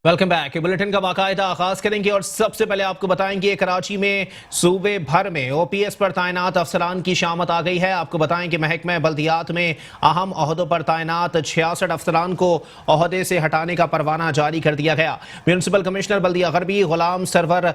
Welcome back. Bulletin का बाकायदा आगाज करेंगे और सबसे पहले आपको बताएंगे कराची में सूबे भर में ओपीएस पर तैनात अफसरान की शामत आ गई है। आपको बताएं कि महकमा बल्दियात में अहम ओहदों पर तैनात 66 अफसरान को ओहदे से हटाने का परवाना जारी कर दिया गया। म्यूनसिपल कमिश्नर बल्दिया गरबी गुलाम सरवर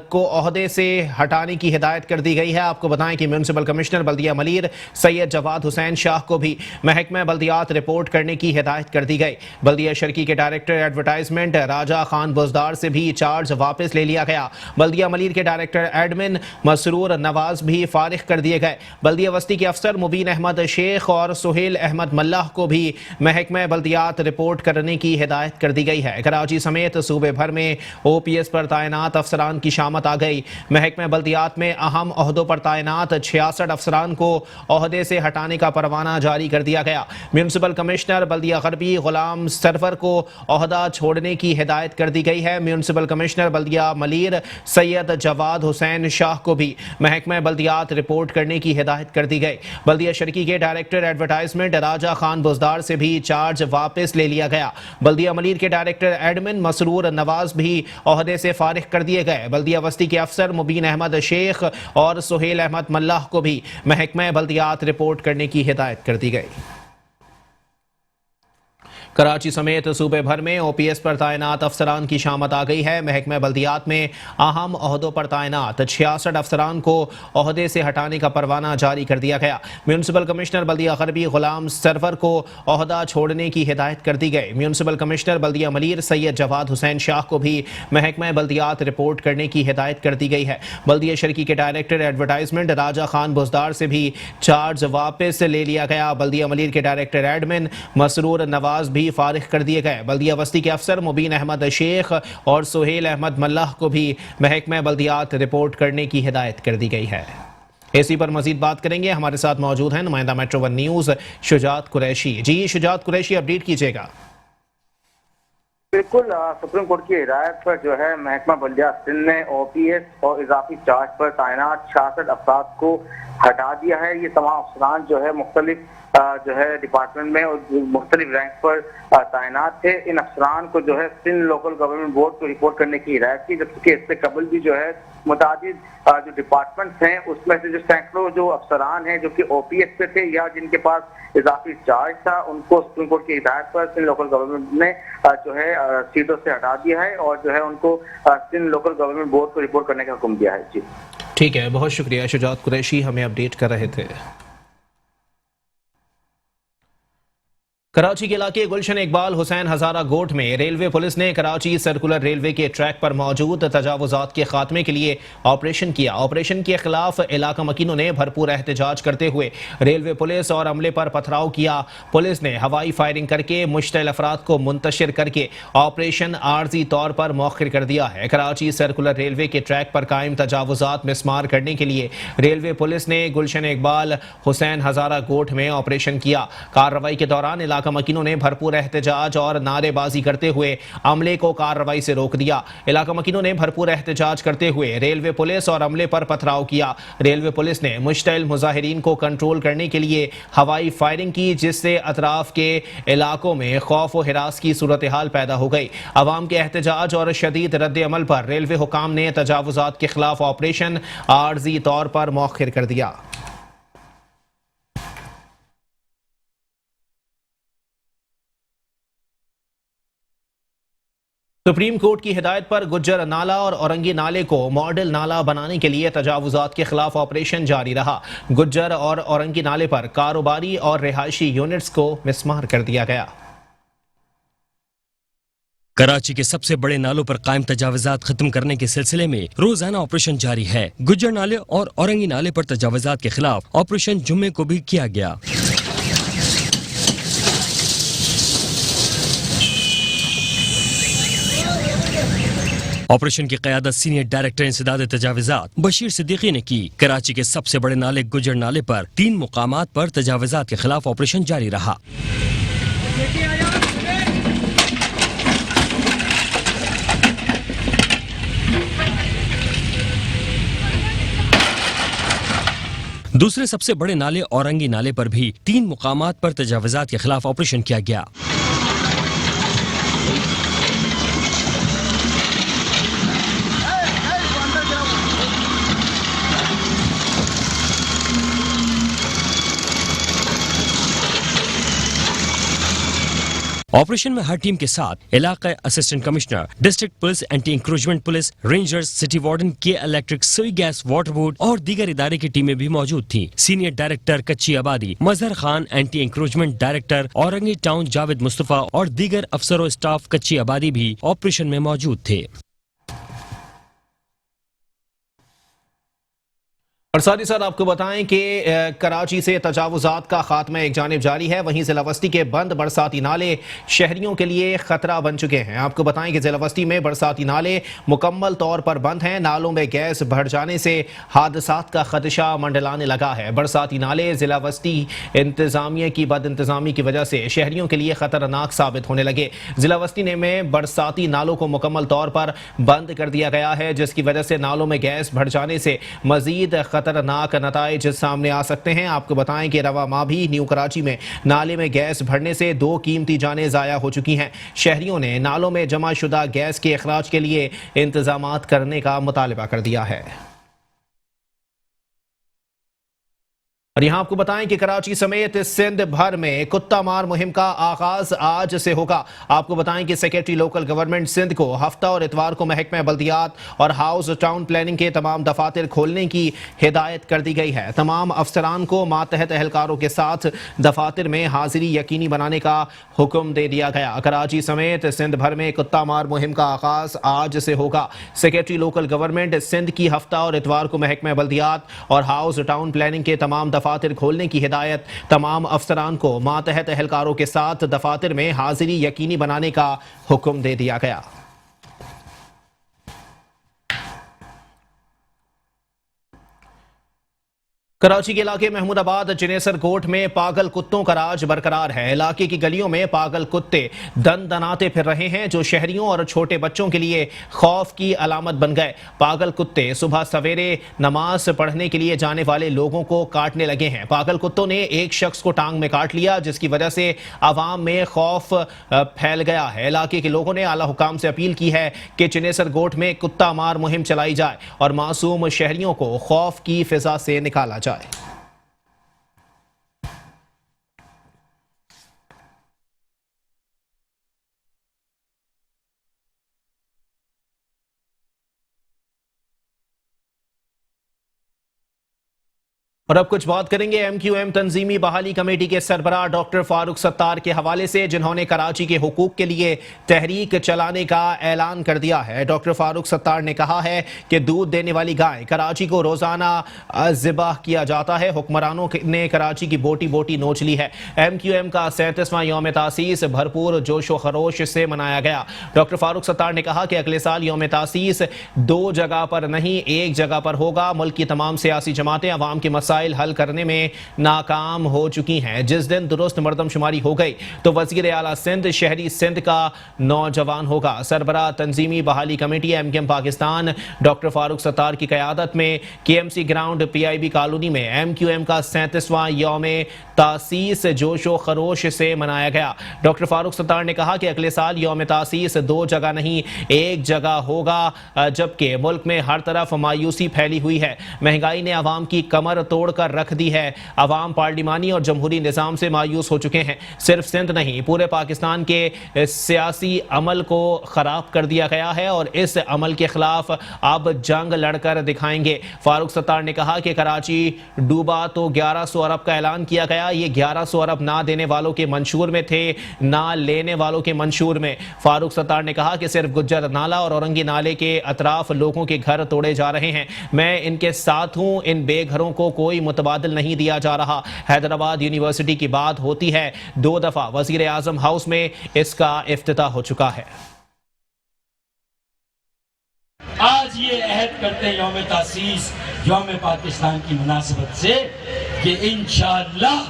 को ओहदे से हटाने की हिदायत कर दी गई है। आपको बताएं कि म्यूनसिपल कमिश्नर बल्दिया मलीर सैयद जवाद हुसैन शाह को भी महकमा बल्दियात रिपोर्ट करने की हिदायत कर दी गई। बल्दिया शर्की के डायरेक्टर एडवर्टाइजमेंट राजा खान बुजदार से भी चार्ज वापस ले लिया गया। बल्दिया मलीर के डायरेक्टर एडमिन मसरूर नवाज भी फारिग कर दिए गए। बल्दिया वस्ती के अफसर मुबीन अहमद शेख और सुहेल अहमद मल्लाह को भी महकमा बल्दियात रिपोर्ट करने की हिदायत कर दी गई है। कराची समेत सूबे भर में ओपीएस पर तैनात अफसरान की शामत आ गई। महकमा बल्दियात में अहम ओहदों पर तैनात 66 अफसरान को ओहदे से हटाने का परवाना जारी कर दिया गया। म्यूनसिपल कमिश्नर बल्दिया गरबी गुलाम सरवर को ओहदा छोड़ने की हिदायत कर दी गई है। म्यूनसिपल कमिश्नर बल्दिया मलीर सैयद जवाद हुसैन शाह को भी महकमा बल्दियात रिपोर्ट करने की हिदायत कर दी गई। बल्दिया शर्की के डायरेक्टर एडवर्टाइजमेंट राजा खान बुजदार से भी चार्ज वापस ले लिया गया। बल्दिया मलीर के डायरेक्टर एडमिन मसरूर नवाज भी ओहदे से फारिग कर दिए गए। बल्दिया वस्ती के अफसर मुबीन अहमद शेख और सुहेल अहमद मल्लाह को भी महकमा बल्दियात रिपोर्ट करने की हिदायत कर दी गई। कराची समेत सूबे भर में ओपीएस पर तैनात अफसरान की शामत आ गई है। महकमा बल्दियात में अहम ओहदों पर तैनात 66 अफसरान को ओहदे से हटाने का परवाना जारी कर दिया गया। म्यूनसिपल कमिश्नर बल्दिया गरबी गुलाम सरवर को ओहदा छोड़ने की हिदायत कर दी गई। म्यूनसिपल कमिश्नर बल्दिया मलीर सैयद जवाद हुसैन शाह को भी महकमा बल्दियात रिपोर्ट करने की हिदायत कर दी गई है। बल्दिया शर्की के डायरेक्टर एडवर्टाइजमेंट राजा खान बुजदार से भी चार्ज वापस ले लिया गया। बल्दिया मलीर के डायरेक्टर एडमिन मसरूर नवाज भी फारिग कर दिए गए। बल्दिया वस्ती के अफसर मुबीन अहमद शेख और सुहेल अहमद मल्लाह को भी महकमा बल्दियात रिपोर्ट करने की हिदायत कर दी गई है। इसी पर मजीद बात करेंगे। हमारे साथ मौजूद हैं नुमाइंदा metro one news Shujaat Qureshi. जी शुजात कुरैशी, अपडेट कीजिएगा। बिल्कुल, सुप्रीम कोर्ट की हिदायत पर जो है महकमा बल्दियात सिंध ने ओपीएस और इजाफी चार्ज पर तैनात 66 अफराद को हटा दिया है। ये तमाम अफसरान जो है मुख्तलिफ जो है डिपार्टमेंट में और मुख्तलिफ रैंक पर तैनात थे। इन अफसरान को जो है सिंध लोकल गवर्नमेंट बोर्ड को रिपोर्ट करने की हिदायत की, जबकि इससे कबल भी जो है मुतादिद जो डिपार्टमेंट्स हैं उसमें से जो सैकड़ों जो अफसरान हैं जो कि ओपीएस पे थे या जिनके पास इजाफी चार्ज था, उनको सुप्रीम कोर्ट की हिदायत पर सिंध लोकल गवर्नमेंट ने जो है सीटों से हटा दिया है और जो है उनको सिंध लोकल गवर्नमेंट बोर्ड को रिपोर्ट करने का हुक्म दिया है। जी ठीक है, बहुत शुक्रिया शुजात कुरैशी, हमें अपडेट कर रहे थे। कराची के इलाके गुलशन इकबाल हुसैन हजारा गोट में रेलवे पुलिस ने कराची सर्कुलर रेलवे के ट्रैक पर मौजूद तजावुजात के खात्मे के लिए ऑपरेशन किया। ऑपरेशन के खिलाफ इलाका मकीनों ने भरपूर एहतजाज करते हुए रेलवे पुलिस और अमले पर पथराव किया। पुलिस ने हवाई फायरिंग करके मुश्तइल अफराद को मुंतशिर करके ऑपरेशन आर्जी तौर पर मौखर कर दिया है। कराची सर्कुलर रेलवे के ट्रैक पर कायम तजावुजात मिसमार करने के लिए रेलवे पुलिस ने गुलशन इकबाल हुसैन हजारा गोट में ऑपरेशन किया। कार्रवाई के दौरान इलाका मकीनों ने भरपूर एहतजाज और नारेबाजी करते हुए अमले को कार्रवाई से रोक दिया। इलाका मकीनों ने भरपूर एहतजाज करते हुए रेलवे पुलिस और अमले पर पथराव किया। रेलवे पुलिस ने मुश्तइल मुजाहिरीन को कंट्रोल करने के लिए हवाई फायरिंग की, जिससे अतराफ के इलाकों में खौफ और हिरास की सूरत हाल पैदा हो गई। अवाम के एहतजाज और शदीद रद्द अमल पर रेलवे हुकाम ने तजावुजात के खिलाफ ऑपरेशन आर्जी तौर पर मौखर कर दिया। सुप्रीम कोर्ट की हिदायत पर गुज्जर नाला और औरंगी नाले को मॉडल नाला बनाने के लिए तजावुजात के खिलाफ ऑपरेशन जारी रहा। गुज्जर और औरंगी नाले पर कारोबारी और रिहायशी यूनिट्स को मिसमार कर दिया गया। कराची के सबसे बड़े नालों पर कायम तजावुजात खत्म करने के सिलसिले में रोजाना ऑपरेशन जारी है। गुज्जर नाले और औरंगी नाले पर तजावुजात के खिलाफ ऑपरेशन जुम्मे को भी किया गया। ऑपरेशन की क़यादत सीनियर डायरेक्टर इंसदाद तजावुजात बशीर सिद्दीकी ने की। कराची के सबसे बड़े नाले गुज्जर नाले पर 3 मुकामात पर तजावुजात के खिलाफ ऑपरेशन जारी रहा। दूसरे सबसे बड़े नाले औरंगी नाले पर भी 3 मुकामात पर तजावुजात के खिलाफ ऑपरेशन किया गया। ऑपरेशन में हर टीम के साथ इलाका assistant commissioner, district police, anti encroachment police, rangers, city warden, के इलेक्ट्रिक, सुई गैस, वाटर बोर्ड और दीगर इदारे की टीमें भी मौजूद थीं। सीनियर डायरेक्टर कच्ची आबादी Mazhar Khan, anti encroachment director Orangi town Javed Mustafa और दीगर अफसर और स्टाफ कच्ची आबादी भी ऑपरेशन में मौजूद थे। और साथ ही साथ आपको बताएं कि कराची से तजावुजात का खात्मा एक जानिब जारी है, वहीं ज़िला वस्ती के बंद बरसाती नाले शहरियों के लिए खतरा बन चुके हैं। आपको बताएं कि ज़िला वस्ती में बरसाती नाले मुकम्मल तौर पर बंद हैं। नालों में गैस भर जाने से हादसात का खदशा मंडलाने लगा है। बरसाती नाले ज़िला वस्ती इंतज़ामिया की बद इंतज़ामी की वजह से शहरियों के लिए ख़तरनाक साबित होने लगे। ज़िला वस्ती में बरसाती नालों को मुकम्मल तौर पर बंद कर दिया गया है, जिसकी वजह से नालों में गैस भर जाने से मज़ीद खतरनाक नताइज सामने आ सकते हैं। आपको बताएं कि रवा माह भी न्यू कराची में नाले में गैस भरने से 2 कीमती जानें ज़ाया हो चुकी हैं। शहरियों ने नालों में जमा शुदा गैस के अखराज के लिए इंतजामात करने का मुतालबा कर दिया है। और यहाँ आपको बताएं कि कराची समेत सिंध भर में कुत्ता मार मुहिम का आगाज आज से होगा। आपको बताएं कि सेक्रेटरी लोकल गवर्नमेंट सिंध को हफ्ता और इतवार को महकमा बल्दियात और हाउस टाउन प्लानिंग के तमाम दफातर खोलने की हिदायत कर दी गई है। तमाम अफसरान को मातहत एहलकारों के साथ दफातर में हाजिरी यकीनी बनाने का हुक्म दे दिया गया। कराची समेत सिंध भर में कुत्ता मार मुहिम का आगाज आज से होगा। सेक्रेटरी लोकल गवर्नमेंट सिंध की हफ्ता और इतवार को महकमा बल्दियात और हाउस टाउन प्लानिंग के तमाम दफातर खोलने की हिदायत तमाम अफसरान को मातहत एहलकारों के साथ दफातर में हाजिरी यकीनी बनाने का हुक्म दे दिया गया। कराची के इलाके महमूदाबाद जिनेसर कोट में पागल कुत्तों का राज बरकरार है। इलाके की गलियों में पागल कुत्ते दन दनाते फिर रहे हैं, जो शहरियों और छोटे बच्चों के लिए खौफ की अलामत बन गए। पागल कुत्ते सुबह सवेरे नमाज पढ़ने के लिए जाने वाले लोगों को काटने लगे हैं। पागल कुत्तों ने एक शख्स को टांग में काट लिया, जिसकी वजह से आवाम में खौफ फैल गया है। इलाके के लोगों ने आला हुकाम से अपील की है कि जिनेसर कोट में कुत्ता मार मुहिम चलाई जाए और मासूम शहरियों को खौफ की फिजा से निकाला जाए। और अब कुछ बात करेंगे MQM तंजीमी बहाली कमेटी के सरबराह डॉक्टर फारूक सत्तार के हवाले से, जिन्होंने कराची के हुकूक के लिए तहरीक चलाने का ऐलान कर दिया है। डॉक्टर फारूक सत्तार ने कहा है कि दूध देने वाली गाय कराची को रोजाना ज़िबाह किया जाता है। हुक्मरानों ने कराची की बोटी बोटी नोच ली है। MQM का 37वां यौम तासीस भरपूर जोशो खरोश से मनाया गया। डॉक्टर फारूक सत्तार ने कहा कि अगले साल यौम तासीस 2 जगह पर नहीं, 1 जगह पर होगा। मुल्क की तमाम सियासी जमातें अवाम के मसाइल हल करने में नाकाम हो चुकी हैं। जिस दिन दुरुस्त मर्दमशुमारी हो गई तो वज़ीर आला सिंध शहरी सिंध का नौजवान होगा। सरबराह तंजीमी बहाली committee MQM Pakistan doctor Farooq Sattar की क़यादत में KMC ग्राउंड PIB कॉलोनी में MQM का 37वां यौम तासीस जोशो खरोश से मनाया गया। डॉक्टर फारूक सत्तार ने कहा कि अगले साल यौम तासीस 2 जगह नहीं, 1 जगह होगा, जबकि मुल्क में हर तरफ मायूसी फैली हुई है। महंगाई ने अवाम की कमर तोड़ कर रख दी है। अवाम पार्लिमानी और जमहूरी निज़ाम से मायूस हो चुके हैं। सिर्फ सिंध नहीं, पूरे पाकिस्तान के सियासी अमल को खराब कर दिया गया है और इस अमल के खिलाफ अब जंग लड़कर दिखाएंगे। फारूक सत्तार ने कहा कि कराची डूबा तो 1100 अरब का ऐलान किया गया। ये 1100 अरब ना देने वालों के मंशूर में थे, ना लेने वालों के मंशूर में। फारूक सत्तार ने कहा कि सिर्फ गुज्जर नाला और औरंगी नाले के अतराफ लोगों के घर तोड़े जा रहे हैं। मैं इनके साथ हूं। इन बेघरों को कोई मुतबादिल नहीं दिया जा रहा। हैदराबाद यूनिवर्सिटी की बात होती है, 2 दफा वजीर आजम हाउस में इसका इफ्तिताह हो चुका है। आज ये अहद करते हैं यौम तासीस यौम पाकिस्तान की मुनासिबत से कि इंशाअल्लाह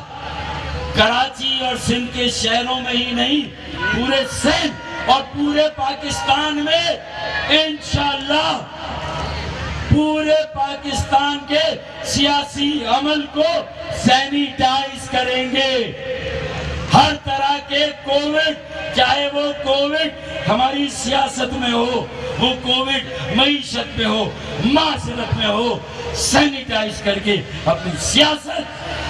कराची और सिंध के शहरों में ही नहीं, पूरे सिंध और पूरे पाकिस्तान में इंशाअल्लाह पूरे पाकिस्तान के सियासी अमल को सैनिटाइज करेंगे। हर तरह के कोविड, चाहे वो कोविड हमारी सियासत में हो, वो कोविड मईशत में हो, माशरत में हो, सैनिटाइज करके अपनी सियासत,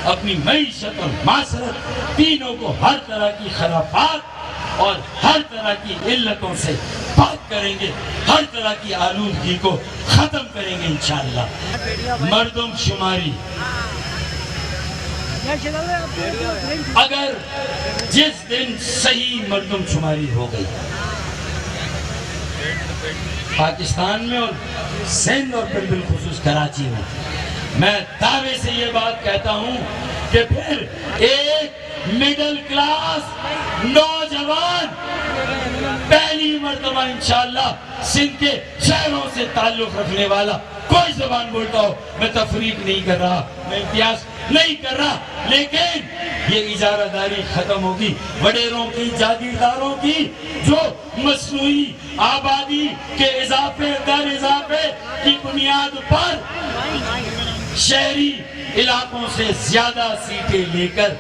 अपनी मईशत और माशरत तीनों को हर तरह की खराफात اور ہر طرح کی علتوں سے پاک کریں گے, ہر طرح کی آلودگی کو ختم کریں گے انشاءاللہ. مردم شماری اگر جس دن صحیح مردم شماری ہو گئی پاکستان میں اور سندھ اور پھر بالخصوص کراچی میں, میں دعوے سے یہ بات کہتا ہوں کہ پھر ایک مڈل کلاس نوجوان پہلی مرتبہ انشاءاللہ سندھ کے شہروں سے تعلق رکھنے والا کوئی زبان بولتا ہو, میں تفریق نہیں کر رہا, میں امتیاز نہیں کر رہا, لیکن یہ اجارہ داری ختم ہوگی. وڈیروں کی, جاگیرداروں کی جو مصنوعی آبادی کے اضافے در اضافے کی بنیاد پر شہری علاقوں سے زیادہ سیٹیں لے کر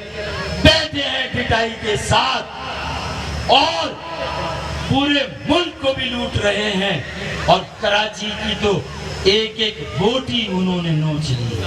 بیٹھے ہیں ڈٹائی کے ساتھ اور پورے ملک کو بھی لوٹ رہے ہیں, اور کراچی کی تو ایک ایک بوٹی انہوں نے نوچ لی.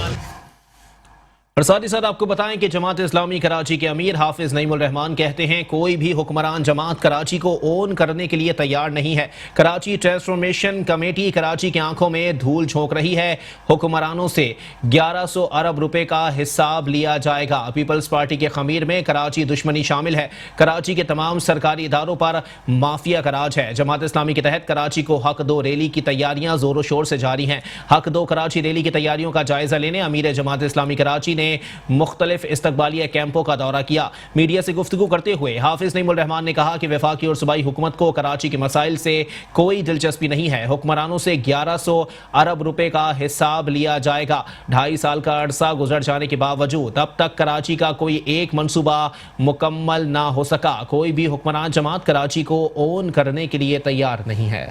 اور ساتھ ہی ساتھ آپ کو بتائیں کہ جماعت اسلامی کراچی کے امیر حافظ نعیم الرحمان کہتے ہیں کوئی بھی حکمران جماعت کراچی کو اون کرنے کے لیے تیار نہیں ہے. کراچی ٹرانسفارمیشن کمیٹی کراچی کی آنکھوں میں دھول جھونک رہی ہے. حکمرانوں سے 1100 ارب روپے کا حساب لیا جائے گا. پیپلز پارٹی کے خمیر میں کراچی دشمنی شامل ہے. کراچی کے تمام سرکاری اداروں پر مافیا کا راج ہے. جماعت اسلامی کے تحت کراچی کو حق دو ریلی کی تیاریاں زور و شور سے جاری ہیں. حق دو کراچی ریلی کی تیاریوں کا جائزہ لینے امیر جماعت اسلامی کراچی نے مختلف استقبالیہ کیمپوں کا دورہ کیا. میڈیا سے گفتگو کرتے ہوئے حافظ نعیم الرحمان نے کہا کہ وفاقی اور صوبائی حکومت کو کراچی کے مسائل سے کوئی دلچسپی نہیں ہے. حکمرانوں سے 1100 ارب روپے کا حساب لیا جائے گا. 2.5 سال کا عرصہ گزر جانے کے باوجود اب تک کراچی کا کوئی ایک منصوبہ مکمل نہ ہو سکا. کوئی بھی حکمران جماعت کراچی کو اون کرنے کے لیے تیار نہیں ہے.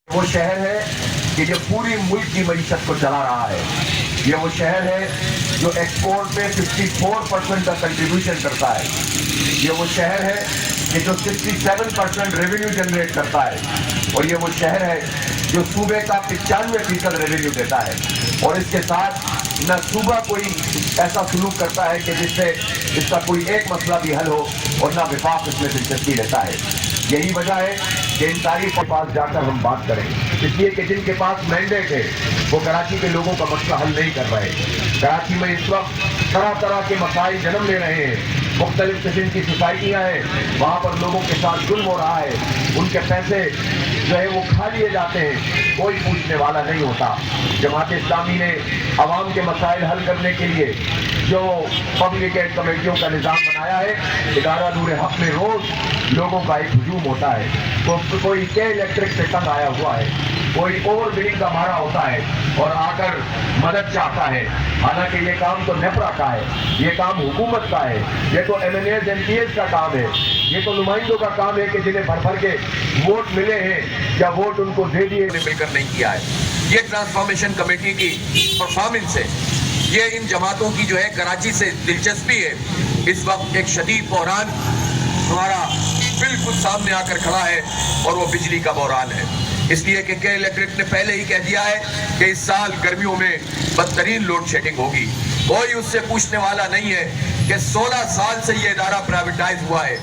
وہ شہر ہے کہ جو پوری ملک کی معیشت کو چلا رہا ہے. یہ وہ شہر ہے جو ایکسپورٹ پہ 54% کا کنٹریبیوشن کرتا ہے. یہ وہ شہر ہے کہ جو 67% ریونیو جنریٹ کرتا ہے. اور یہ وہ شہر ہے جو صوبے کا 95% ریونیو دیتا ہے. اور اس کے ساتھ نہ صوبہ کوئی ایسا سلوک کرتا ہے کہ جس سے اس کا کوئی ایک مسئلہ بھی حل ہو, اور نہ وفاق اس میں دلچسپی لیتا ہے. یہی وجہ ہے کہ ان تاریخ کے پاس جا کر ہم بات کریں, اس لیے کہ جن کے پاس مینڈیٹ ہے وہ کراچی کے لوگوں کا مسئلہ حل نہیں کر رہے. کراچی میں اس وقت طرح طرح کے مسائل جنم لے رہے ہیں. مختلف قسم کی سوسائٹیاں ہیں, وہاں پر لوگوں کے ساتھ ظلم ہو رہا ہے. ان کے پیسے جو ہے وہ کھا لیے جاتے ہیں, کوئی پوچھنے والا نہیں ہوتا. جماعت اسلامی نے عوام کے مسائل حل کرنے کے لیے جو پبلک ایڈ کمیٹیوں کا نظام بنایا ہے, ادارہ نور حق میں روز لوگوں کا ایک ہجوم ہوتا ہے. کوئی کے الیکٹرک سے تنگ آیا ہوا ہے, کوئی اوور بلنگ کا مارا ہوتا ہے اور آ کر مدد چاہتا ہے. حالانکہ یہ کام تو نیپرا کا ہے, یہ کام حکومت کا ہے, یہ تو M N As M P As کا کام ہے, یہ تو نمائندوں کا کام ہے کہ جنہیں بھر بھر کے ووٹ ملے ہیں یا ووٹ ان کو دے دیے مل کر نہیں کیا ہے. یہ ٹرانسفارمیشن کمیٹی کی پرفارمنس ہے. یہ ان جماعتوں کی جو ہے کراچی سے دلچسپی ہے. اس وقت ایک شدید بحران ہمارا بالکل سامنے آ کر کھڑا ہے اور وہ بجلی کا بحران ہے. اس لیے کہ الیکٹرک نے پہلے ہی کہہ دیا ہے کہ اس سال گرمیوں میں بدترین لوڈ شیڈنگ ہوگی. کوئی اس سے پوچھنے والا نہیں ہے کہ 16 سال سے یہ ادارہ پرائیویٹائز ہوا ہے.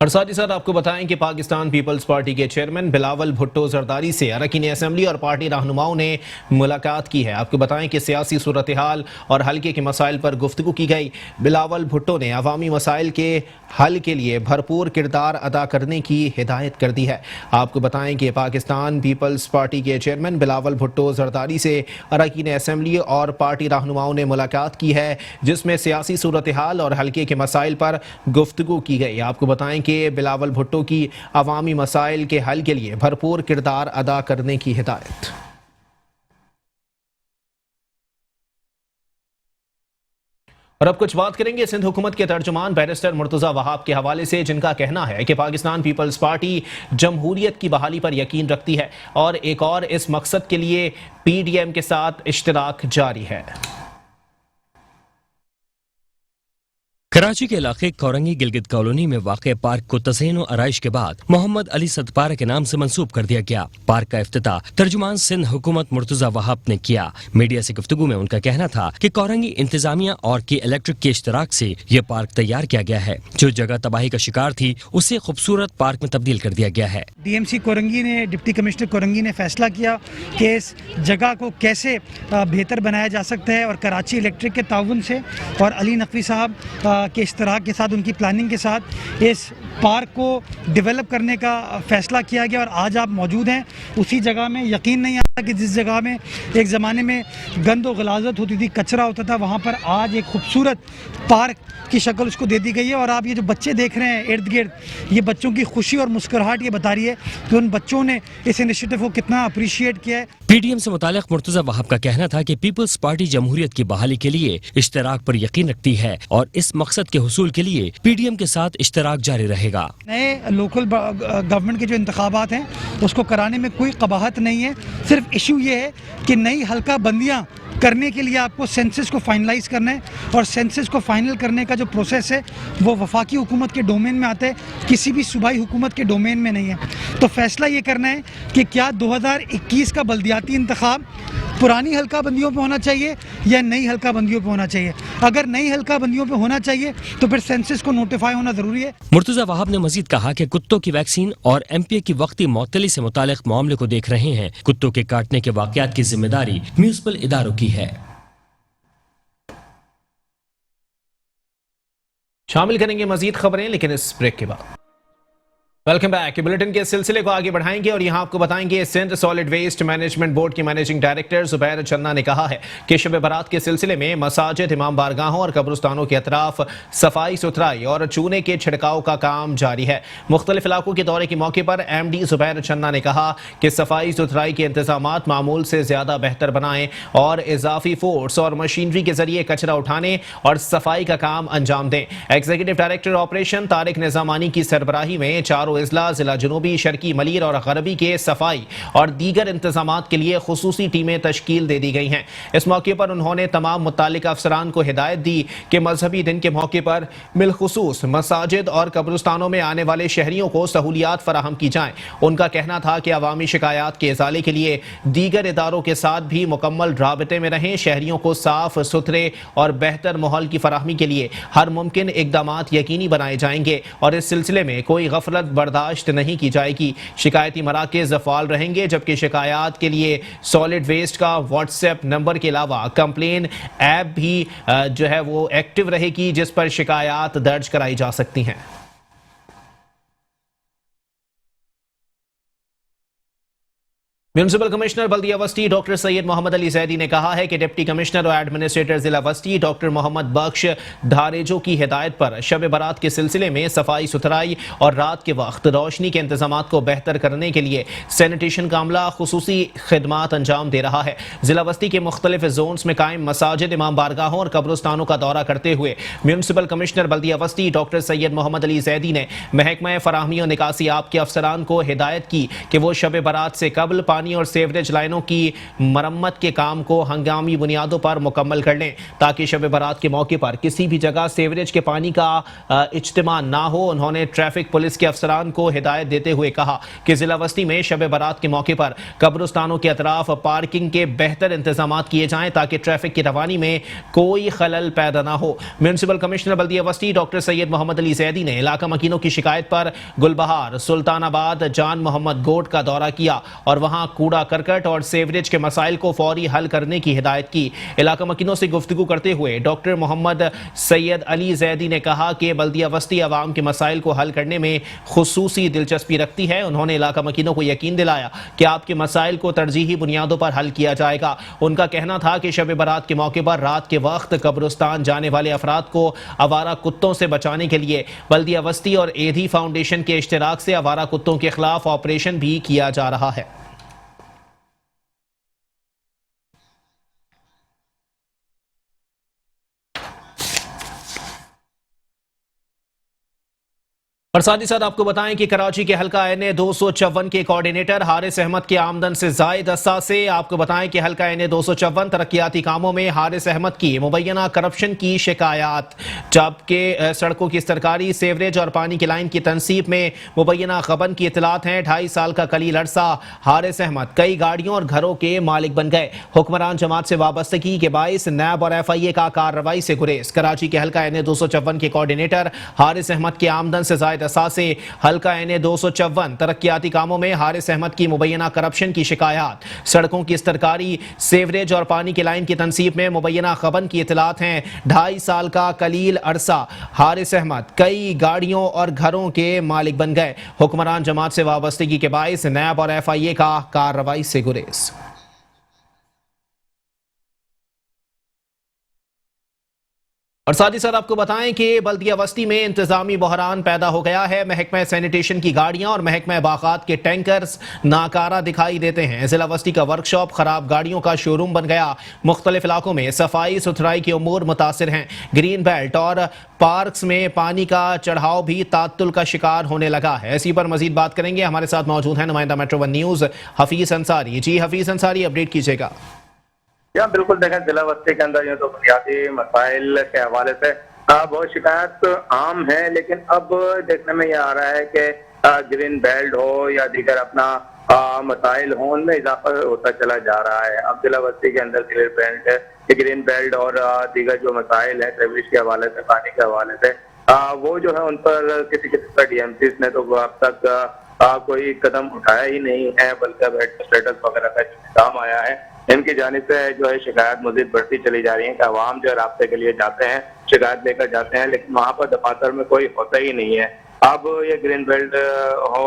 اور ساتھ ہی ساتھ آپ کو بتائیں کہ پاکستان پیپلز پارٹی کے چیئرمین بلاول بھٹو زرداری سے اراکین اسمبلی اور پارٹی رہنماؤں نے ملاقات کی ہے. آپ کو بتائیں کہ سیاسی صورتحال اور حلقے کے مسائل پر گفتگو کی گئی. بلاول بھٹو نے عوامی مسائل کے حل کے لیے بھرپور کردار ادا کرنے کی ہدایت کر دی ہے. آپ کو بتائیں کہ پاکستان پیپلز پارٹی کے چیئرمین بلاول بھٹو زرداری سے اراکین اسمبلی اور پارٹی رہنماؤں نے ملاقات کی ہے, جس میں سیاسی صورتحال اور حلقے کے مسائل پر گفتگو کی گئی. آپ کو بتائیں کہ بلاول بھٹو کی عوامی مسائل کے حل کے لیے بھرپور کردار ادا کرنے کی ہدایت. اور اب کچھ بات کریں گے سندھ حکومت کے ترجمان بیرسٹر مرتضی وہاب کے حوالے سے, جن کا کہنا ہے کہ پاکستان پیپلز پارٹی جمہوریت کی بحالی پر یقین رکھتی ہے اور ایک اور اس مقصد کے لیے پی ڈی ایم کے ساتھ اشتراک جاری ہے. कराची के इलाके कोरंगी गिलगित कॉलोनी में वाक़ पार्क को तज़हीन और आराइश के बाद मोहम्मद अली सदपारा के नाम से मंसूब कर दिया गया। पार्क का इफ्तिताह तर्जुमान सिंध हुकूमत मुर्तजा वहाब ने किया। मीडिया से गुफ्तगू में उनका कहना था कि कोरंगी इंतजामिया और की इलेक्ट्रिक के इश्तराक से ये पार्क तैयार किया गया है। जो जगह तबाही का शिकार थी उसे खूबसूरत पार्क में तब्दील कर दिया गया है। DMC कोरंगी ने, डिप्टी कमिश्नर कोरंगी ने फैसला किया कि इस जगह को कैसे बेहतर बनाया जा सकता है और कराची इलेक्ट्रिक के ताउन से और अली नकवी साहब के इश्तराक के साथ, उनकी प्लानिंग के साथ इस पार्क को डेवलप करने का फ़ैसला किया गया। और आज आप मौजूद हैं उसी जगह में। यकीन नहीं आता कि जिस जगह में एक ज़माने में गंद और गलाजत होती थी, कचरा होता था, वहाँ पर आज एक खूबसूरत पार्क की शक्ल उसको दे दी गई है। और आप ये जो बच्चे देख रहे हैं इर्द गिर्द, ये बच्चों की खुशी और मुस्कुराहट ये बता रही है कि उन बच्चों ने इस इनिशिएटिव को कितना अप्रिशिएट किया है। PDM से मुतालिक मुर्तजा वहाब का कहना था कि पीपल्स पार्टी जमहूरियत की बहाली के लिए इश्तराक पर यकीन रखती है और इस मकसद के हुसूल के लिए PDM के साथ इश्तराक जारी रहेगा। नए लोकल गवर्नमेंट के जो इंतखाबात हैं उसको कराने में कोई कबाहत नहीं है। सिर्फ इशू ये है कि नई हल्का बंदियाँ करने के लिए आपको सेंसस को फाइनलाइज करना है और सेंसस को फाइनल करने का जो प्रोसेस है वो वफाकी हुकूमत के डोमेन में आता है, किसी भी सूबाई हुकूमत के डोमेन में नहीं है। तो फैसला ये करना है कि क्या 2021 का बल्दियाती इंतखाब पुरानी हल्का बंदियों पे होना चाहिए या नई हल्का बंदियों पे होना चाहिए। अगर नई हल्का बंदियों पे होना चाहिए तो फिर सेंसस को नोटिफाई होना ज़रूरी है। मुर्तजा वहाब ने मजीद कहा कि कुत्तों की वैक्सीन और MPA की वक्ती मअतली से मुतालिक मामले को देख रहे हैं। कुत्तों के काटने के वाक़यात की जिम्मेदारी म्यूनिसिपल इदारों की है। शामिल करेंगे मजीद खबरें लेकिन इस ब्रेक के बाद। Welcome back. बुलेटिन के सिलसिले को आगे बढ़ाएंगे और यहां आपको बताएंगे Sindh solid waste management board के मैनेजिंग डायरेक्टर जुबैर चन्ना ने कहा है कि शब बारात के सिलसिले में मसाजिद, इमाम बारगाहों और कब्रिस्तानों के अतराफ सफाई सुथराई और चूने के छिड़काव का काम जारी है। मुख्तलिफ इलाकों के दौरे के मौके पर MD जुबैर चन्ना ने कहा कि सफाई सुथराई के इंतजामात मामूल से ज्यादा बेहतर बनाएं और इजाफी फोर्स और मशीनरी के जरिए कचरा उठाने और सफाई का काम अंजाम दें। एग्जीक्यूटिव डायरेक्टर ऑपरेशन तारिक निजामानी की सरबराही में चारों इजला जिला जनूबी, शर्की, मलीर और गरबी के सफाई और दीगर इंतजामात के लिए खुसूसी टीमें तश्कील दे दी गई हैं। इस मौके पर उन्होंने तमाम मुत्तालिका अफसरान को हिदायत दी कि मजहबी दिन के मौके पर बिलखुसूस मसाजिद और कब्रिस्तानों में आने वाले शहरियों को सहूलियात फराहम की जाएं। उनका कहना था कि अवामी शिकायत के इजाले के लिए दीगर इदारों के साथ भी मुकम्मल राबते में रहें। शहरियों को साफ सुथरे और बेहतर माहौल की फराहमी के लिए हर मुमकिन इकदामात यकीनी बनाए जाएंगे और इस सिलसिले में कोई गफलत बर्दाश्त नहीं की जाएगी। शिकायती मराकज़ फ़ाल रहेंगे, जबकि शिकायत के लिए सॉलिड वेस्ट का व्हाट्सएप नंबर के अलावा कंप्लेन ऐप भी जो है वो एक्टिव रहेगी, जिस पर शिकायत दर्ज कराई जा सकती हैं। म्यूनिसिपल कमिश्नर बल्दिया वस्ती डॉक्टर सैयद मोहम्मद अली जैदी ने कहा है कि डिप्टी कमिश्नर और एडमिनिस्ट्रेटर जिला वस्ती डॉक्टर मोहम्मद बख्श धारेजो की हिदायत पर शब बारात के सिलसिले में सफाई सुथराई और रात के वक्त रोशनी के इंतजाम को बेहतर करने के लिए सैनिटेशन का अमला खुसूसी खिदमात अंजाम दे रहा है। जिला वस्ती के मुख्तलिफ जोन्स में कायम मसाजिद, इमाम बारगाहों और कब्रिस्तानों का दौरा करते हुए म्यूनिसिपल कमिश्नर बल्दिया वस्ती डॉक्टर सैयद मोहम्मद अली जैदी ने महकमा फराहमी और निकासी आप के अफसरान को हिदायत की कि वो शब बारात से कबल पानी और सेवरेज लाइनों की मरम्मत के काम को हंगामी बुनियादों पर मुकम्मल कर लें ताकि शब बारात के मौके पर किसी भी जगह सेवरेज के पानी का इज्तिमा ना हो। उन्होंने ट्रैफिक पुलिस के अफसरान को हिदायत देते हुए कहा कि जिला वस्ती में शब बारात के मौके पर कब्रिस्तानों के अतराफ पार्किंग के बेहतर इंतजाम किए जाएं ताकि ट्रैफिक की रवानी में कोई खलल पैदा ना हो। म्यूनिसिपल कमिश्नर बल्दिया वस्ती डॉक्टर सैयद मोहम्मद अली जैदी ने इलाका मकीनों की शिकायत पर गुलबहार, सुल्तानाबाद, जान मोहम्मद गोट का दौरा किया और वहां कूड़ा करकट और सेवरेज के मसाइल को फौरी हल करने की हिदायत की। इलाका मकीनों से गुफ्तगू करते हुए डॉक्टर मोहम्मद सैयद अली जैदी ने कहा कि बल्दिया वस्ती अवाम के मसाइल को हल करने में खुसूसी दिलचस्पी रखती है। उन्होंने इलाका मकीनों को यकीन दिलाया कि आपके मसाइल को तरजीही बुनियादों पर हल किया जाएगा। उनका कहना था कि शब बारात के मौके पर रात के वक्त कब्रिस्तान जाने वाले अफराद को आवारा कुत्तों से बचाने के लिए बल्दिया वस्ती और एधी फाउंडेशन के इश्तराक से आवारा कुत्तों के खिलाफ ऑपरेशन भी किया जा रहा है। और साथ ही साथ आपको बताएं कि कराची के हल्का NA 254 के कोऑर्डिनेटर हारिस अहमद के आमदन से जायद असासे। आपको बताएं कि हल्का NA 254 तरक्याती कामों में हारिस अहमद की मुबैना करप्शन की शिकायत, जबकि सड़कों की सरकारी सेवरेज और पानी की लाइन की तनसीब में मुबैना गबन की इतलात हैं। 2.5 साल का कलील अरसा हारिस अहमद कई गाड़ियों और घरों के मालिक बन गए। हुक्मरान जमात से वाबस्तगी के बाइस नैब और FIA का कार्रवाई से गुरेज। कराची के हल्का NA 254 के कोऑर्डिनेटर हारिस अहमद के आमदन से जायद असासे। हल्का NA 254 तरक्याती कामों में हारिस अहमद की मुबैना करप्शन की शिकायत, सड़कों की सरकारी सेवरेज और पानी की लाइन की तनसीब में मुबैना गबन की इतलात हैं। 2.5 साल का कलील अरसा हारिस अहमद कई गाड़ियों और घरों के मालिक बन गए। हुक्मरान जमात से वाबस्तगी के बाइस नैब और FIA का कार्रवाई से गुरेज। और साथ ही साथ आपको बताएं कि बल्दिया वस्ती में इंतजामी बहरान पैदा हो गया है। महकमा सैनिटेशन की गाड़ियां और महकमा बागात के टैंकर्स नाकारा दिखाई देते हैं। जिला वस्ती का वर्कशॉप खराब गाड़ियों का शोरूम बन गया। मुख्तलिफ इलाकों में सफाई सुथराई के उमूर मुतासिर हैं। ग्रीन बेल्ट और पार्क्स में पानी का चढ़ाव भी तात्तुल का शिकार होने लगा है। इसी पर मजीद बात करेंगे। हमारे साथ मौजूद है नुमाइंदा मेट्रो 1 न्यूज़ हफीज अंसारी। जी हफीज अंसारी, अपडेट कीजिएगा। या बिल्कुल देखें, जिला बस्ती के अंदर ये तो बुनियादी मसाइल के हवाले से बहुत शिकायत आम है, लेकिन अब देखने में ये आ रहा है कि ग्रीन बेल्ट हो या दीगर अपना मसाइल हो, उनमें इजाफा होता चला जा रहा है। अब जिला बस्ती के अंदर ग्रीन बेल्ट और दीगर जो मसाइल है ट्रेविश के हवाले से, पानी के हवाले से, वो जो है उन पर किसी किस्म का DMCs ने तो अब तक कोई कदम उठाया ही नहीं है, बल्कि स्टेटस वगैरह का इंतजाम आया है। इनकी जानिब से जो है शिकायत मजीद बढ़ती चली जा रही है कि अवाम जो है रास्ते के लिए जाते हैं, शिकायत लेकर जाते हैं, लेकिन वहाँ पर दफातर में कोई होता ही नहीं है। अब ये ग्रीन बेल्ट हो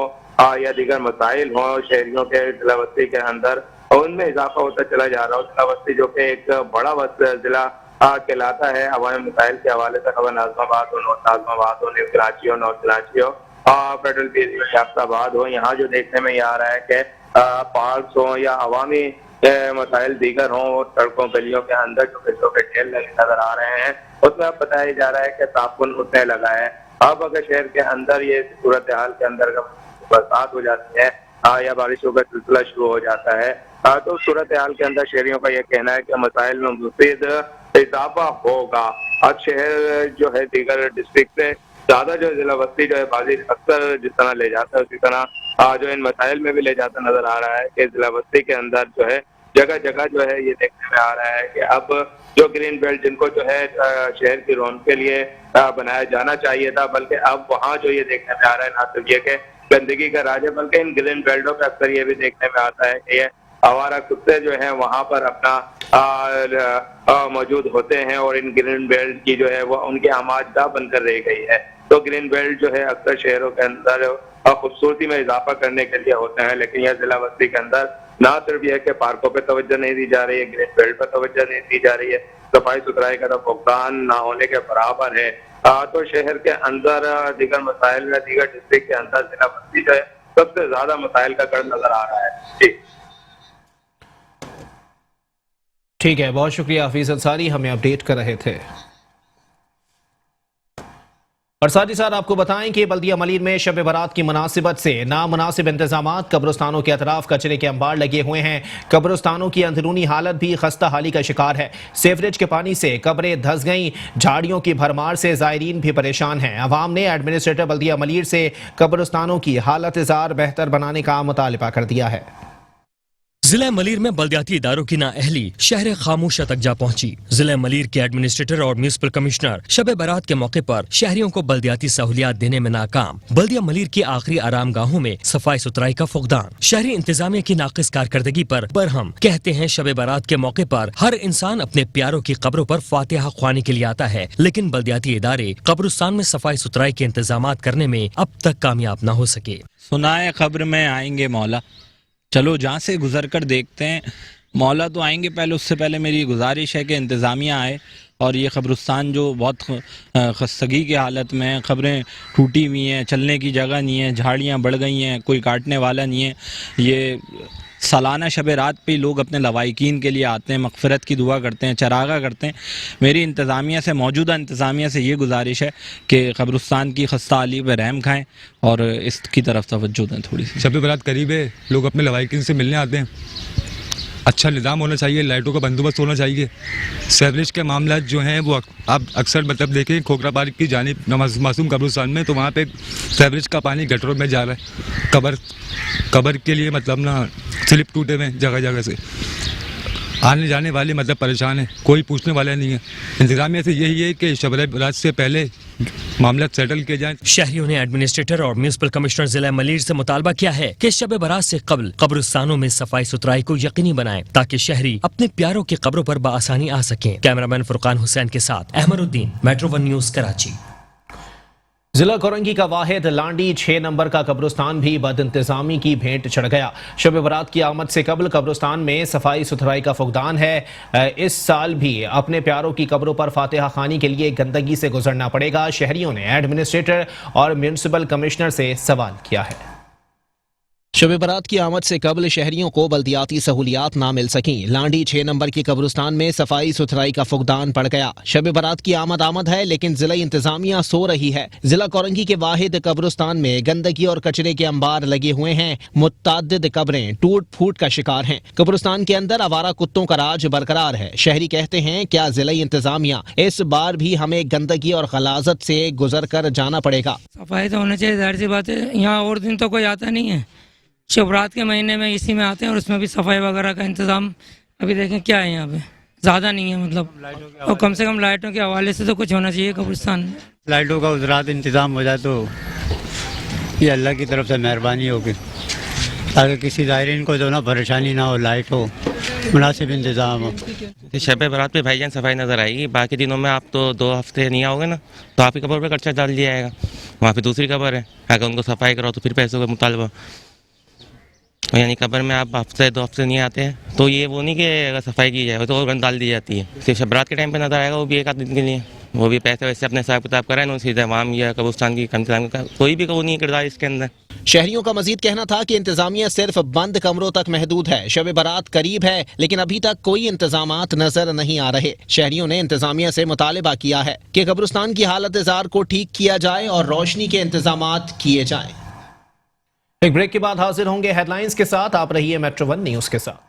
या दीगर मसाइल हो शहरियों के जिला बस्ती के अंदर, उनमें इजाफा होता चला जा रहा है। जिला बस्ती जो कि एक बड़ा जिला कहलाता है अवामी मसाइल के हवाले से, खबर नाज़माबाद हो, नॉर्थ नाज़माबाद हो, न्यू कराची हो, नॉर्थ कराची हो, फेडरल पीजी शाफ्ताबाद हो, यहाँ जो देखने में ये आ रहा है कि पार्क्स हो या अवामी मसाइल दीगर हों, सड़कों गलियों के अंदर छोटे ढेर लगे नजर आ रहे हैं। उसमें अब बताया जा रहा है कि तापुन उठने लगा है। अब अगर शहर के अंदर ये सूरत हाल के अंदर बरसात हो जाती है या बारिशों का सिलसिला शुरू हो जाता है, तो सूरत हाल के अंदर शहरियों का यह कहना है कि मसाइल में मज़ीद इजाफा होगा। अब शहर जो है दीगर डिस्ट्रिक्ट से ज्यादा जो जिला बस्ती जो है बाजी अक्सर जिस तरह ले जाता है, उसी तरह जो इन मसाइल में भी ले जाता नजर आ रहा है कि जिला बस्ती के अंदर जो है जगह जगह जो है ये देखने में आ रहा है कि अब जो ग्रीन बेल्ट जिनको जो है शहर की रौनक के लिए बनाया जाना चाहिए था, बल्कि अब वहाँ जो ये देखने में आ रहा है ना सिर्फ ये कि गंदगी का राज है, बल्कि इन ग्रीन बेल्टों पे अक्सर ये भी देखने में आता है कि ये आवारा कुत्ते जो हैं वहाँ पर अपना मौजूद होते हैं और इन ग्रीन बेल्ट की जो है वो उनकी आमाजदा बनकर रह गई है। तो ग्रीन बेल्ट जो है अक्सर शहरों के अंदर खूबसूरती में इजाफा करने के लिए होते हैं, लेकिन यह जिला बस्ती के अंदर ना सिर्फ यह कि पार्कों पे तवज्जो नहीं दी जा रही है, ग्रीन बेल्ट पर तवज्जो नहीं दी जा रही है, सफाई सुथराई का तो फुकदान ना होने के बराबर है। तो शहर के अंदर दीगर मसाइल में दीगर डिस्ट्रिक्ट के अंदर जिला बस्ती जो है सबसे ज्यादा मसाइल का गढ़ नजर आ रहा है। जी ठीक है, बहुत शुक्रिया हफीज अंसारी, हमें अपडेट कर रहे थे। और साथ ही साथ आपको बताएं कि बल्दिया मलीर में शब बारात की मुनासिबत से नामुनासिब इंतजामात, कब्रिस्तानों के अतराफ कचरे के अंबार लगे हुए हैं। कब्रिस्तानों की अंदरूनी हालत भी खस्ता हाली का शिकार है। सेवरेज के पानी से कब्रें धंस गईं, झाड़ियों की भरमार से ज़ायरीन भी परेशान हैं। अवाम ने एडमिनिस्ट्रेटर बल्दिया मलीर से कब्रिस्तानों की हालत ज़ार बेहतर बनाने का मुतालिबा कर दिया है। जिला मलीर में बल्दियाती इदारों की नाअहली शहर खामोशा तक जा पहुंची। जिला मलीर के एडमिनिस्ट्रेटर और म्यूनिसिपल कमिश्नर शब बारात के मौके पर शहरियों को बल्दियाती सहूलियात देने में नाकाम। बल्दिया मलीर की आखिरी आराम गाहों में सफाई सुथराई का फुकदान, शहरी इंतजामिया की नाकिस कारकर्दगी पर बरहम। कहते हैं शब बारात के मौके पर हर इंसान अपने प्यारों की कब्रों पर फातिहा ख्वानी के लिए आता है, लेकिन बल्दियाती इदारे कब्रिस्तान में सफाई सुथराई के इंतजाम करने में अब तक कामयाब न हो सके। सुनाए खबर में आएंगे मौला, चलो जहाँ से गुजर कर देखते हैं। मौला तो आएंगे पहले, उससे पहले मेरी गुजारिश है कि इंतज़ामिया आए और ये कब्रिस्तान जो बहुत खस्तगी की हालत में है, खबरें टूटी हुई हैं, चलने की जगह नहीं है, झाड़ियाँ बढ़ गई हैं, कोई काटने वाला नहीं है, ये سالانہ شب رات پہ لوگ اپنے لوائقین کے لیے آتے ہیں، مغفرت کی دعا کرتے ہیں، چراغاں کرتے ہیں۔ میری انتظامیہ سے، موجودہ انتظامیہ سے یہ گزارش ہے کہ قبرستان کی خستہ حالی پہ رحم کھائیں اور اس کی طرف توجہ دیں تھوڑی سی۔ شب برات قریب ہے، لوگ اپنے لوائقین سے ملنے آتے ہیں، اچھا نظام ہونا چاہیے، لائٹوں کا بندوبست ہونا چاہیے۔ سیوریج کے معاملات جو ہیں وہ آپ اکثر مطلب دیکھیں کھوکھرا پارک کی جانب معصوم قبرستان میں، تو وہاں پہ سیوریج کا پانی گٹروں میں جا رہا ہے، قبر کے لیے مطلب نا سلپ ٹوٹے ہوئے ہیں جگہ جگہ سے، آنے جانے والے مطلب پریشان ہیں، کوئی پوچھنے والا نہیں ہے۔ انتظامیہ سے یہی ہے کہ شب برات سے پہلے معاملات سیٹل کیے جائیں۔ شہریوں نے ایڈمنسٹریٹر اور میونسپل کمشنر ضلع ملیر سے مطالبہ کیا ہے کہ شب برات سے قبل قبرستانوں میں صفائی ستھرائی کو یقینی بنائیں تاکہ شہری اپنے پیاروں کی قبروں پر بآسانی آ سکیں۔ کیمرامین فرقان حسین کے ساتھ احمد الدین، میٹرو ون نیوز، کراچی۔ ضلع کورنگی کا واحد لانڈی 6 نمبر کا قبرستان بھی بد انتظامی کی بھینٹ چڑھ گیا۔ شب برات کی آمد سے قبل قبرستان میں صفائی ستھرائی کا فقدان ہے۔ اس سال بھی اپنے پیاروں کی قبروں پر فاتحہ خوانی کے لیے گندگی سے گزرنا پڑے گا۔ شہریوں نے ایڈمنسٹریٹر اور میونسپل کمشنر سے سوال کیا ہے۔ شب برات کی آمد سے قبل شہریوں کو بلدیاتی سہولیات نہ مل سکیں۔ لانڈی 6 نمبر کی قبرستان میں صفائی ستھرائی کا فقدان پڑ گیا۔ شب برات کی آمد ہے لیکن ضلع انتظامیہ سو رہی ہے۔ ضلع کورنگی کے واحد قبرستان میں گندگی اور کچرے کے انبار لگے ہوئے ہیں۔ متعدد قبریں ٹوٹ پھوٹ کا شکار ہیں۔ قبرستان کے اندر آوارہ کتوں کا راج برقرار ہے۔ شہری کہتے ہیں کیا ضلع انتظامیہ اس بار بھی ہمیں گندگی اور غلاظت سے گزر کر جانا پڑے گا؟ صفائی تو ہونا چاہیے، ظاہر سی بات ہے، یہاں اور دن تو کوئی آتا نہیں ہے، شب رات کے مہینے میں اسی میں آتے ہیں، اور اس میں بھی صفائی وغیرہ کا انتظام ابھی دیکھیں کیا ہے، یہاں پہ زیادہ نہیں ہے مطلب، اور کم سے کم لائٹوں کے حوالے سے تو کچھ ہونا چاہیے قبرستان میں۔ لائٹوں کا حضرات انتظام ہو جائے تو یہ اللہ کی طرف سے مہربانی ہوگی، تاکہ کسی زائرین کو جو نا پریشانی نہ ہو، لائٹ ہو، مناسب انتظام ہو۔ شب برات پہ بھائی جان صفائی نظر آئے گی، باقی دنوں میں آپ تو 2 ہفتے نہیں آؤ گے نا، تو آپ کی قبر پہ کچرا ڈال دیا جائے گا، وہاں پہ دوسری قبر ہے، اگر ان کو صفائی کراؤ تو پھر پیسوں کا مطالبہ، یعنی قبر میں آپ ہفتے 2 ہفتے نہیں آتے ہیں تو یہ وہ نہیں کہ اگر صفائی کی جائے تو اور گند ڈال دی جاتی ہے۔ صرف شب رات کے ٹائم پہ نظر آئے گا، وہ بھی 1 آدھ دن کے لیے، وہ بھی پیسے ویسے اپنے حساب کتاب کرائیں، ان سیدھے عوام یا قبرستان کی انتظام کا کوئی بھی نہیں کردار اس کے اندر۔ شہریوں کا مزید کہنا تھا کہ انتظامیہ صرف بند کمروں تک محدود ہے۔ شب برات قریب ہے لیکن ابھی تک کوئی انتظامات نظر نہیں آ رہے۔ شہریوں نے انتظامیہ سے مطالبہ کیا ہے کہ قبرستان کی حالت زار کو ٹھیک کیا جائے اور روشنی کے انتظامات کیے جائیں۔ ایک بریک کے بعد حاضر ہوں گے ہیڈ لائنز کے ساتھ، آپ رہیے میٹرو ون نیوز کے ساتھ۔